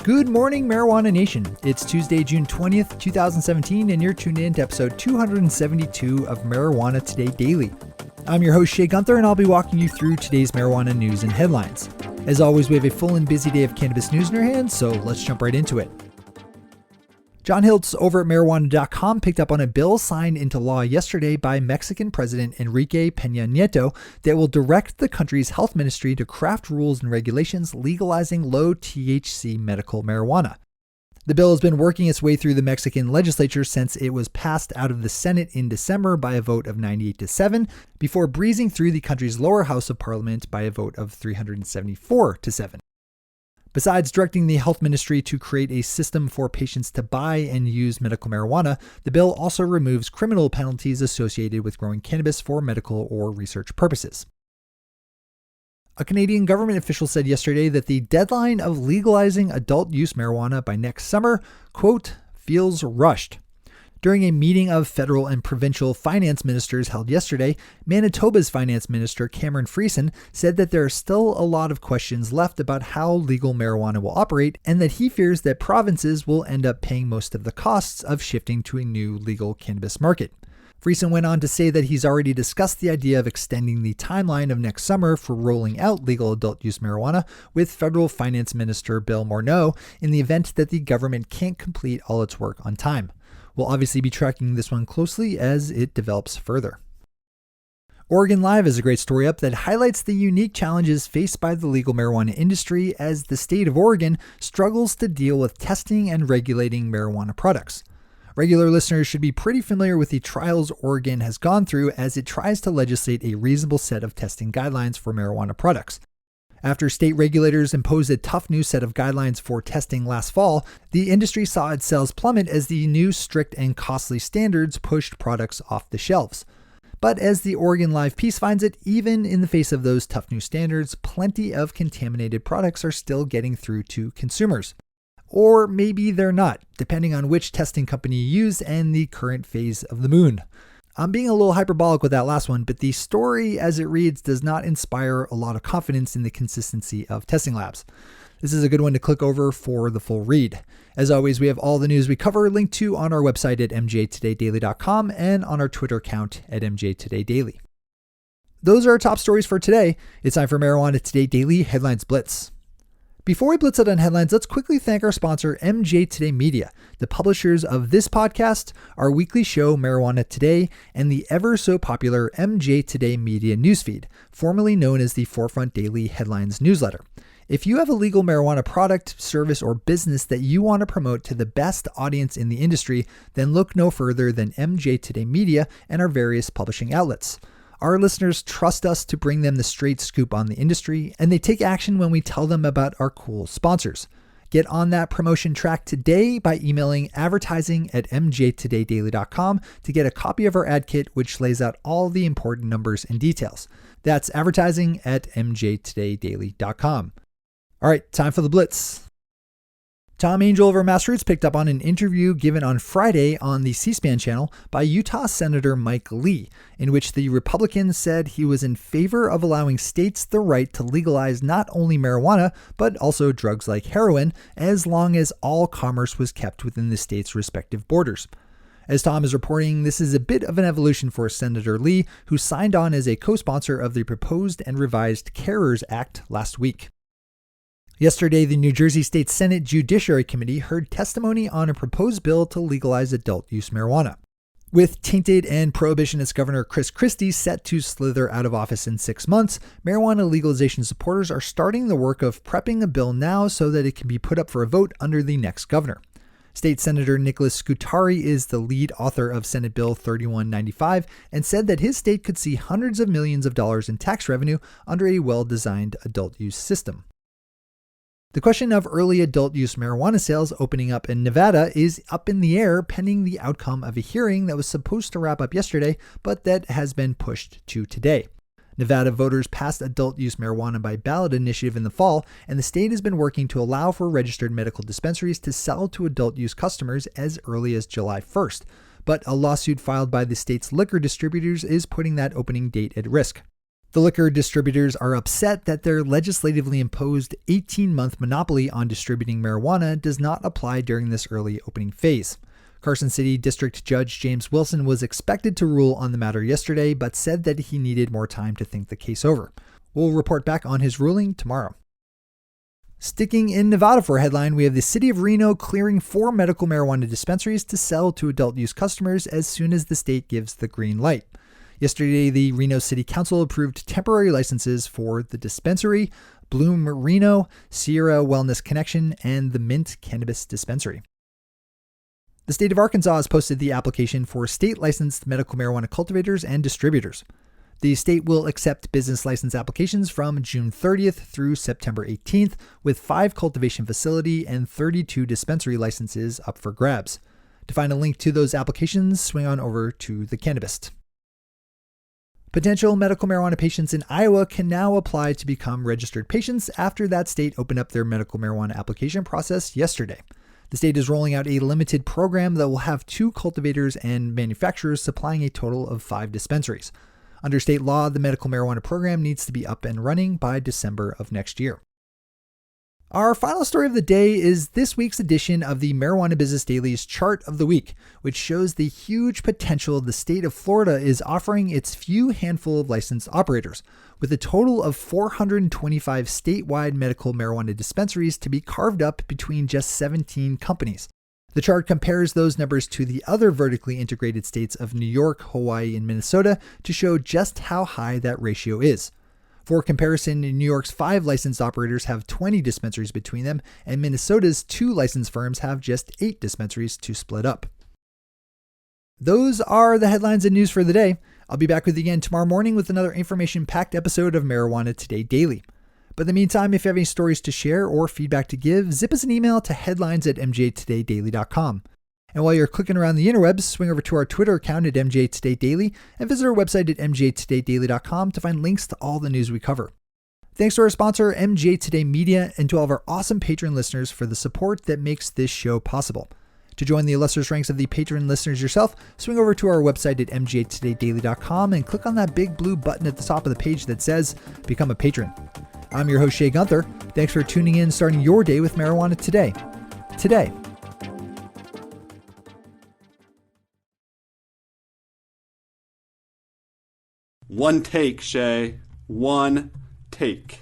Good morning, Marijuana Nation. It's Tuesday, June 20th, 2017, and you're tuned in to episode 272 of Marijuana Today Daily. I'm your host, Shay Gunther, and I'll be walking you through today's marijuana news and headlines. As always, we have a full and busy day of cannabis news in our hands, so let's jump right into it. John Hiltz over at marijuana.com picked up on a bill signed into law yesterday by Mexican President Enrique Peña Nieto that will direct the country's health ministry to craft rules and regulations legalizing low THC medical marijuana. The bill has been working its way through the Mexican legislature since it was passed out of the Senate in December by a vote of 98-7, before breezing through the country's lower house of parliament by a vote of 374-7. Besides directing the health ministry to create a system for patients to buy and use medical marijuana, the bill also removes criminal penalties associated with growing cannabis for medical or research purposes. A Canadian government official said yesterday that the deadline of legalizing adult use marijuana by next summer, quote, feels rushed. During a meeting of federal and provincial finance ministers held yesterday, Manitoba's finance minister Cameron Friesen said that there are still a lot of questions left about how legal marijuana will operate, and that he fears that provinces will end up paying most of the costs of shifting to a new legal cannabis market. Friesen went on to say that he's already discussed the idea of extending the timeline of next summer for rolling out legal adult use marijuana with federal finance minister Bill Morneau in the event that the government can't complete all its work on time. We'll obviously be tracking this one closely as it develops further. Oregon Live has a great story up that highlights the unique challenges faced by the legal marijuana industry as the state of Oregon struggles to deal with testing and regulating marijuana products. Regular listeners should be pretty familiar with the trials Oregon has gone through as it tries to legislate a reasonable set of testing guidelines for marijuana products. After state regulators imposed a tough new set of guidelines for testing last fall, the industry saw its sales plummet as the new strict and costly standards pushed products off the shelves. But as the Oregon Live piece finds it, even in the face of those tough new standards, plenty of contaminated products are still getting through to consumers. Or maybe they're not, depending on which testing company you use and the current phase of the moon. I'm being a little hyperbolic with that last one, but the story as it reads does not inspire a lot of confidence in the consistency of testing labs. This is a good one to click over for the full read. As always, we have all the news we cover linked to on our website at mjtodaydaily.com and on our Twitter account at mjtodaydaily. Those are our top stories for today. It's time for Marijuana Today Daily Headlines Blitz. Before we blitz out on headlines, let's quickly thank our sponsor, MJ Today Media, the publishers of this podcast, our weekly show, Marijuana Today, and the ever so popular MJ Today Media newsfeed, formerly known as the Forefront Daily Headlines newsletter. If you have a legal marijuana product, service, or business that you want to promote to the best audience in the industry, then look no further than MJ Today Media and our various publishing outlets. Our listeners trust us to bring them the straight scoop on the industry, and they take action when we tell them about our cool sponsors. Get on that promotion track today by emailing advertising@mjtodaydaily.com to get a copy of our ad kit, which lays out all the important numbers and details. That's advertising@mjtodaydaily.com. All right, time for the blitz. Tom Angel over MassRoots picked up on an interview given on Friday on the C-SPAN channel by Utah Senator Mike Lee, in which the Republican said he was in favor of allowing states the right to legalize not only marijuana, but also drugs like heroin, as long as all commerce was kept within the state's respective borders. As Tom is reporting, this is a bit of an evolution for Senator Lee, who signed on as a co-sponsor of the proposed and revised CARERS Act last week. Yesterday, the New Jersey State Senate Judiciary Committee heard testimony on a proposed bill to legalize adult use marijuana. With tainted and prohibitionist Governor Chris Christie set to slither out of office in 6 months, marijuana legalization supporters are starting the work of prepping a bill now so that it can be put up for a vote under the next governor. State Senator Nicholas Scutari is the lead author of Senate Bill 3195 and said that his state could see hundreds of millions of dollars in tax revenue under a well-designed adult use system. The question of early adult use marijuana sales opening up in Nevada is up in the air pending the outcome of a hearing that was supposed to wrap up yesterday, but that has been pushed to today. Nevada voters passed adult use marijuana by ballot initiative in the fall, and the state has been working to allow for registered medical dispensaries to sell to adult use customers as early as July 1st. But a lawsuit filed by the state's liquor distributors is putting that opening date at risk. The liquor distributors are upset that their legislatively imposed 18-month monopoly on distributing marijuana does not apply during this early opening phase. Carson City District Judge James Wilson was expected to rule on the matter yesterday, but said that he needed more time to think the case over. We'll report back on his ruling tomorrow. Sticking in Nevada for a headline, we have the city of Reno clearing 4 medical marijuana dispensaries to sell to adult use customers as soon as the state gives the green light. Yesterday, the Reno City Council approved temporary licenses for the Dispensary, Bloom Reno, Sierra Wellness Connection, and the Mint Cannabis Dispensary. The state of Arkansas has posted the application for state-licensed medical marijuana cultivators and distributors. The state will accept business license applications from June 30th through September 18th, with 5 cultivation facility and 32 dispensary licenses up for grabs. To find a link to those applications, swing on over to the Cannabist. Potential medical marijuana patients in Iowa can now apply to become registered patients after that state opened up their medical marijuana application process yesterday. The state is rolling out a limited program that will have 2 cultivators and manufacturers supplying a total of 5 dispensaries. Under state law, the medical marijuana program needs to be up and running by December of next year. Our final story of the day is this week's edition of the Marijuana Business Daily's Chart of the Week, which shows the huge potential the state of Florida is offering its few handful of licensed operators, with a total of 425 statewide medical marijuana dispensaries to be carved up between just 17 companies. The chart compares those numbers to the other vertically integrated states of New York, Hawaii, and Minnesota to show just how high that ratio is. For comparison, New York's 5 licensed operators have 20 dispensaries between them, and Minnesota's 2 licensed firms have just 8 dispensaries to split up. Those are the headlines and news for the day. I'll be back with you again tomorrow morning with another information-packed episode of Marijuana Today Daily. But in the meantime, if you have any stories to share or feedback to give, zip us an email to headlines@mjtodaydaily.com. And while you're clicking around the interwebs, swing over to our Twitter account at MJTodayDaily and visit our website at mjtodaydaily.com to find links to all the news we cover. Thanks to our sponsor, MJ Today Media, and to all of our awesome patron listeners for the support that makes this show possible. To join the illustrious ranks of the patron listeners yourself, swing over to our website at mjtodaydaily.com and click on that big blue button at the top of the page that says Become a Patron. I'm your host, Shay Gunther. Thanks for tuning in, starting your day with marijuana today. One take, Shay. One take.